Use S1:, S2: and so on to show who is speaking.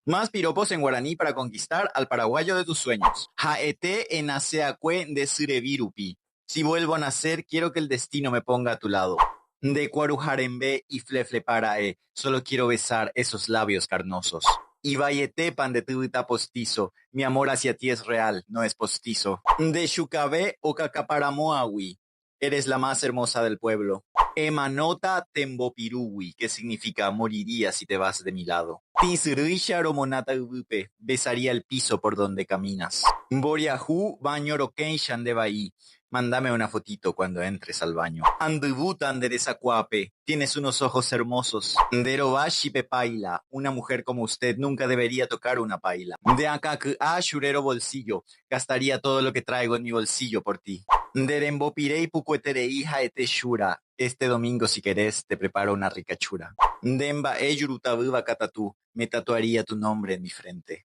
S1: Más piropos en guaraní para conquistar al paraguayo de tus sueños. Jaete en aseacue de Sirevirupi. Si vuelvo a nacer, quiero que el destino me ponga a tu lado. De Cuarujarembe y Flefleparae, solo quiero besar esos labios carnosos. Y Vayete pan de tuita postizo, mi amor hacia ti es real, no es postizo. De Xucabé o Cacaparamoawi, eres la más hermosa del pueblo. Emanota Tembopiruwi, que significa moriría si te vas de mi lado. Tisruisha Romonata Ubupe, besaría el piso por donde caminas. Boriahu Bañoroken Shandebai, mándame una fotito cuando entres al baño. Andubutan de Desacuape, tienes unos ojos hermosos. Derobashi Pepaila, una mujer como usted nunca debería tocar una paila. De Akaku Ashurero bolsillo, gastaría todo lo que traigo en mi bolsillo por ti. Derembopirei pucueterei jaeteshura. Este domingo, si querés, te preparo una rica chura. Demba eyurutabuba catatú. Me tatuaría tu nombre en mi frente.